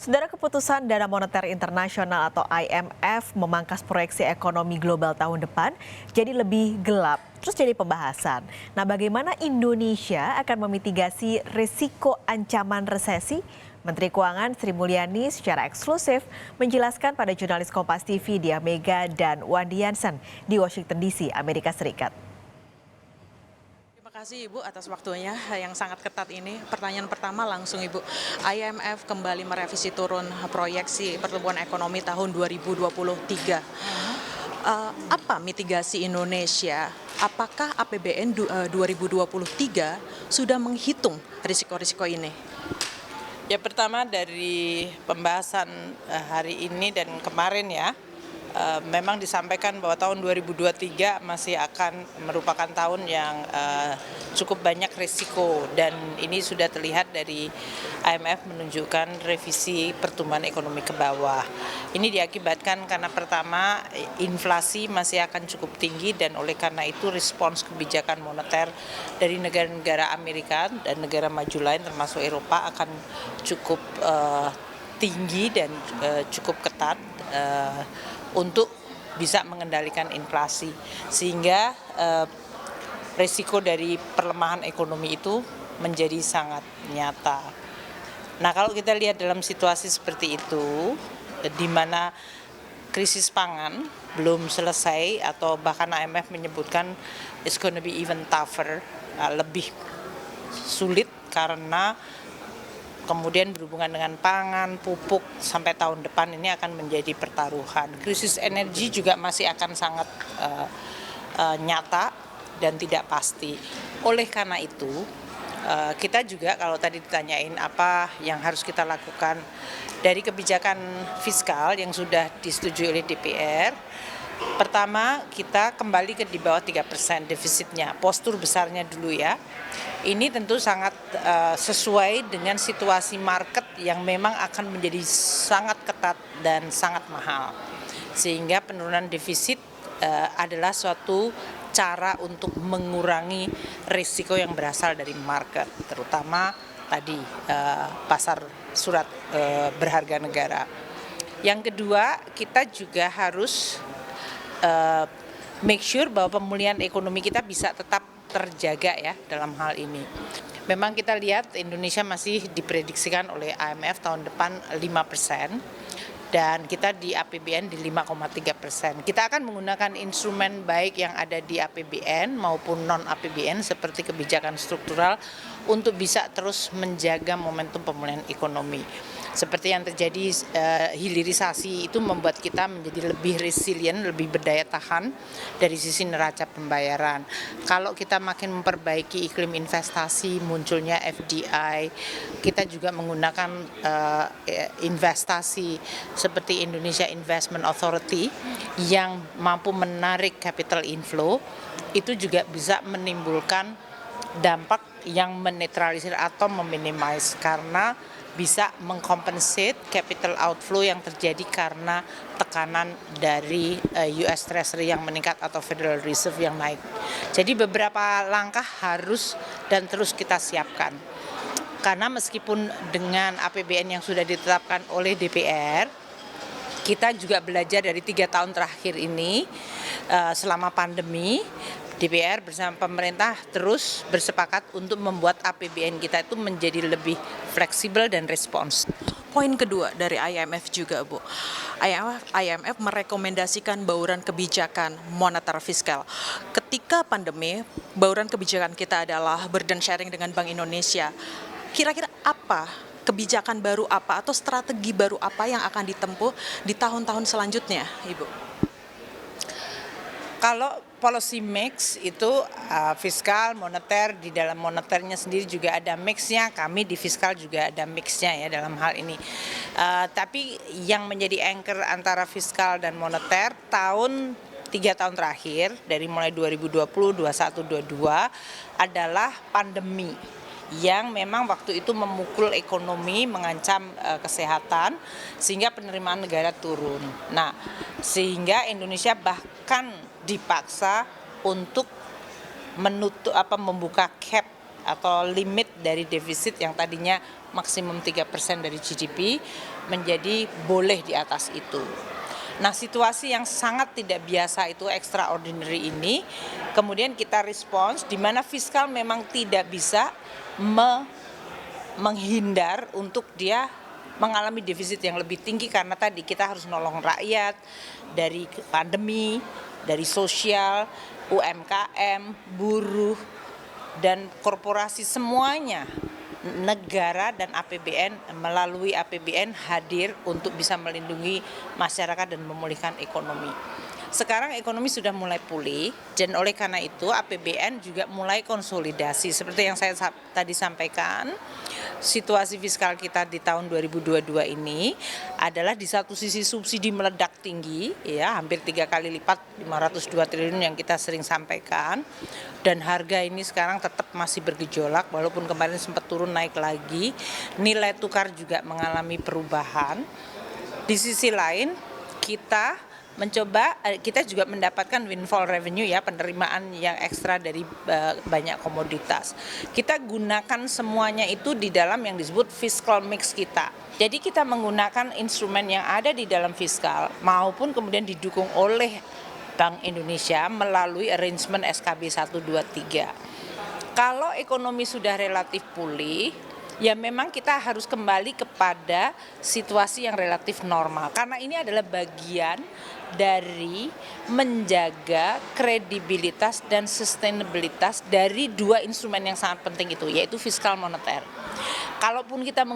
Saudara, keputusan Dana Moneter Internasional atau IMF memangkas proyeksi ekonomi global tahun depan jadi lebih gelap, terus jadi pembahasan. Nah, bagaimana Indonesia akan memitigasi risiko ancaman resesi? Menteri Keuangan Sri Mulyani secara eksklusif menjelaskan pada jurnalis Kompas TV Dia Mega dan Wandi Yansen di Washington DC, Amerika Serikat. Terima kasih Ibu atas waktunya yang sangat ketat ini. Pertanyaan pertama langsung Ibu, IMF kembali merevisi turun proyeksi pertumbuhan ekonomi tahun 2023. Apa mitigasi Indonesia? Apakah APBN 2023 sudah menghitung risiko-risiko ini? Ya, pertama dari pembahasan hari ini dan kemarin ya, memang disampaikan bahwa tahun 2023 masih akan merupakan tahun yang cukup banyak risiko, dan ini sudah terlihat dari IMF menunjukkan revisi pertumbuhan ekonomi ke bawah. Ini diakibatkan karena pertama inflasi masih akan cukup tinggi, dan oleh karena itu respons kebijakan moneter dari negara-negara Amerika dan negara maju lain termasuk Eropa akan cukup tinggi dan cukup ketat untuk bisa mengendalikan inflasi, sehingga risiko dari perlemahan ekonomi itu menjadi sangat nyata. Nah, kalau kita lihat dalam situasi seperti itu, di mana krisis pangan belum selesai atau bahkan IMF menyebutkan it's gonna be even tougher, lebih sulit karena kemudian berhubungan dengan pangan, pupuk sampai tahun depan ini akan menjadi pertaruhan. Krisis energi juga masih akan sangat nyata dan tidak pasti. Oleh karena itu, kita juga kalau tadi ditanyain apa yang harus kita lakukan dari kebijakan fiskal yang sudah disetujui oleh DPR, pertama kita kembali ke di bawah 3% defisitnya, postur besarnya dulu ya. Ini tentu sangat sesuai dengan situasi market yang memang akan menjadi sangat ketat dan sangat mahal. Sehingga penurunan defisit adalah suatu cara untuk mengurangi risiko yang berasal dari market, terutama tadi pasar surat berharga negara. Yang kedua, kita juga harus make sure bahwa pemulihan ekonomi kita bisa tetap terjaga ya dalam hal ini. Memang kita lihat Indonesia masih diprediksikan oleh IMF tahun depan 5%, dan kita di APBN di 5,3%. Kita akan menggunakan instrumen baik yang ada di APBN maupun non APBN seperti kebijakan struktural untuk bisa terus menjaga momentum pemulihan ekonomi. Seperti yang terjadi, hilirisasi itu membuat kita menjadi lebih resilient, lebih berdaya tahan dari sisi neraca pembayaran. Kalau kita makin memperbaiki iklim investasi, munculnya FDI, kita juga menggunakan investasi seperti Indonesia Investment Authority yang mampu menarik capital inflow, itu juga bisa menimbulkan dampak yang menetralisir atau meminimais karena bisa mengcompensate capital outflow yang terjadi karena tekanan dari US Treasury yang meningkat atau Federal Reserve yang naik. Jadi beberapa langkah harus dan terus kita siapkan. Karena meskipun dengan APBN yang sudah ditetapkan oleh DPR, kita juga belajar dari 3 tahun terakhir ini selama pandemi. DPR bersama pemerintah terus bersepakat untuk membuat APBN kita itu menjadi lebih fleksibel dan respons. Poin kedua dari IMF juga Bu, IMF merekomendasikan bauran kebijakan moneter fiskal. Ketika pandemi, bauran kebijakan kita adalah burden sharing dengan Bank Indonesia. Kira-kira apa kebijakan baru apa atau strategi baru apa yang akan ditempuh di tahun-tahun selanjutnya, Ibu? Kalau policy mix itu fiskal, moneter, di dalam moneternya sendiri juga ada mixnya, kami di fiskal juga ada mixnya ya dalam hal ini. Tapi yang menjadi anchor antara fiskal dan moneter 3 tahun terakhir dari mulai 2020, 21, 22 adalah pandemi yang memang waktu itu memukul ekonomi, mengancam kesehatan, sehingga penerimaan negara turun. Nah, sehingga Indonesia bahkan dipaksa untuk membuka cap atau limit dari defisit yang tadinya maksimum 3% dari GDP menjadi boleh di atas itu. Nah, situasi yang sangat tidak biasa itu extraordinary ini, kemudian kita respons di mana fiskal memang tidak bisa menghindar untuk dia mengalami defisit yang lebih tinggi karena tadi kita harus nolong rakyat dari pandemi, dari sosial, UMKM, buruh, dan korporasi semuanya. Negara dan APBN melalui APBN hadir untuk bisa melindungi masyarakat dan memulihkan ekonomi. Sekarang ekonomi sudah mulai pulih dan oleh karena itu APBN juga mulai konsolidasi. Seperti yang saya tadi sampaikan, situasi fiskal kita di tahun 2022 ini adalah di satu sisi subsidi meledak tinggi, ya hampir 3 kali lipat 502 triliun yang kita sering sampaikan, dan harga ini sekarang tetap masih bergejolak walaupun kemarin sempat turun naik lagi. Nilai tukar juga mengalami perubahan. Di sisi lain kita juga mendapatkan windfall revenue, ya, penerimaan yang ekstra dari banyak komoditas. Kita gunakan semuanya itu di dalam yang disebut fiscal mix kita. Jadi kita menggunakan instrumen yang ada di dalam fiskal maupun kemudian didukung oleh Bank Indonesia melalui arrangement SKB 123. Kalau ekonomi sudah relatif pulih, ya memang kita harus kembali kepada situasi yang relatif normal. Karena ini adalah bagian dari menjaga kredibilitas dan sustainabilitas dari dua instrumen yang sangat penting itu, yaitu fiskal moneter. Kalaupun kita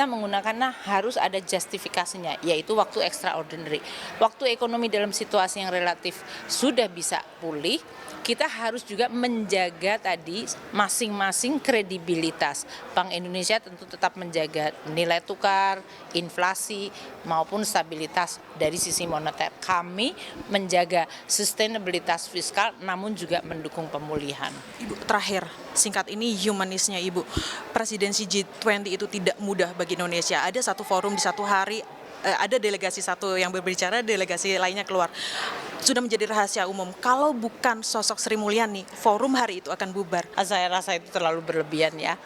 menggunakannya harus ada justifikasinya, yaitu waktu extraordinary. Waktu ekonomi dalam situasi yang relatif sudah bisa pulih, kita harus juga menjaga tadi masing-masing kredibilitas. Bank Indonesia tentu tetap menjaga nilai tukar, inflasi, maupun stabilitas dari sisi moneter. Kami menjaga sustainabilitas fiskal namun juga mendukung pemulihan. Ibu, terakhir, singkat ini humanisnya Ibu. Presidensi G20 itu tidak mudah bagi Indonesia. Ada satu forum di satu hari, ada delegasi satu yang berbicara, delegasi lainnya keluar. Sudah menjadi rahasia umum. Kalau bukan sosok Sri Mulyani, forum hari itu akan bubar. Saya rasa itu terlalu berlebihan, ya.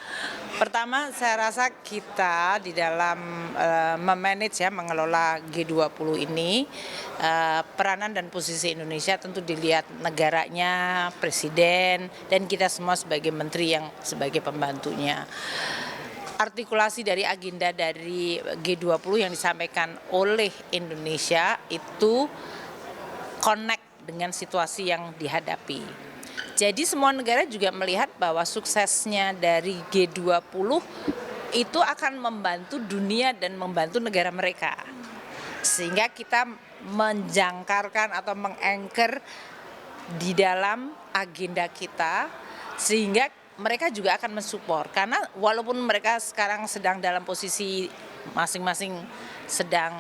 Pertama, saya rasa kita di dalam memanage, ya, mengelola G20 ini, peranan dan posisi Indonesia tentu dilihat negaranya, presiden, dan kita semua sebagai menteri yang sebagai pembantunya. Artikulasi dari agenda dari G20 yang disampaikan oleh Indonesia itu connect dengan situasi yang dihadapi. Jadi semua negara juga melihat bahwa suksesnya dari G20 itu akan membantu dunia dan membantu negara mereka. Sehingga kita menjangkarkan atau meng-anchor di dalam agenda kita, sehingga mereka juga akan mensupport. Karena walaupun mereka sekarang sedang dalam posisi masing-masing sedang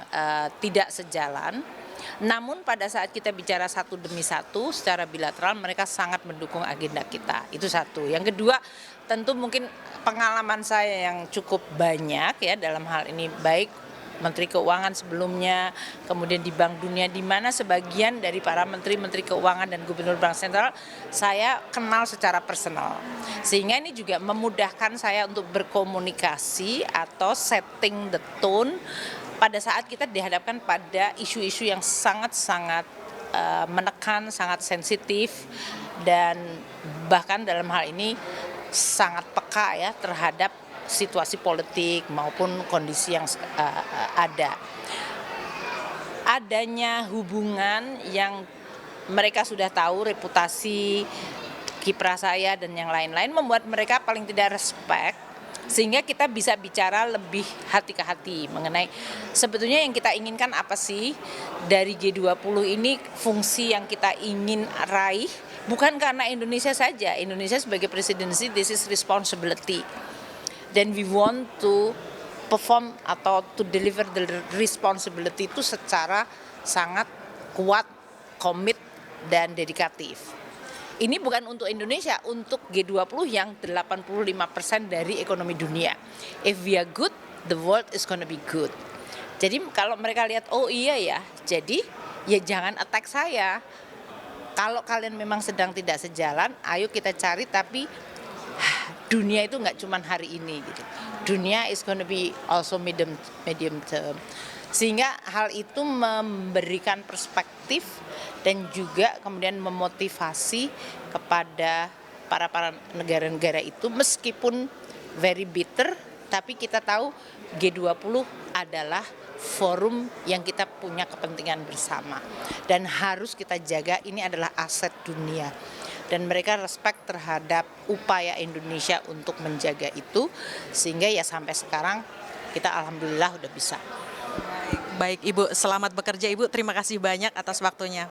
tidak sejalan, namun pada saat kita bicara satu demi satu secara bilateral, mereka sangat mendukung agenda kita. Itu satu. Yang kedua, tentu mungkin pengalaman saya yang cukup banyak, ya, dalam hal ini baik Menteri Keuangan sebelumnya, kemudian di Bank Dunia, di mana sebagian dari para menteri-menteri keuangan dan gubernur Bank Sentral saya kenal secara personal. Sehingga ini juga memudahkan saya untuk berkomunikasi atau setting the tone pada saat kita dihadapkan pada isu-isu yang sangat-sangat menekan, sangat sensitif, dan bahkan dalam hal ini sangat peka, ya, terhadap situasi politik maupun kondisi yang ada. Adanya hubungan yang mereka sudah tahu, reputasi, kiprah saya dan yang lain-lain membuat mereka paling tidak respect, sehingga kita bisa bicara lebih hati ke hati mengenai sebetulnya yang kita inginkan apa sih dari G20 ini, fungsi yang kita ingin raih, bukan karena Indonesia saja. Indonesia sebagai presidensi, this is responsibility. Dan we want to perform atau to deliver the responsibility itu secara sangat kuat, komit, dan dedikatif. Ini bukan untuk Indonesia, untuk G20 yang 85% dari ekonomi dunia. If we are good, the world is gonna be good. Jadi kalau mereka lihat, oh iya ya, jadi ya jangan attack saya. Kalau kalian memang sedang tidak sejalan, ayo kita cari, tapi dunia itu nggak cuma hari ini gitu. Dunia is gonna be also medium term. Sehingga hal itu memberikan perspektif dan juga kemudian memotivasi kepada para negara-negara itu, meskipun very bitter, tapi kita tahu G20 adalah forum yang kita punya kepentingan bersama dan harus kita jaga. Ini adalah aset dunia dan mereka respect terhadap upaya Indonesia untuk menjaga itu, sehingga ya sampai sekarang kita alhamdulillah udah bisa. Baik Ibu, selamat bekerja Ibu. Terima kasih banyak atas waktunya.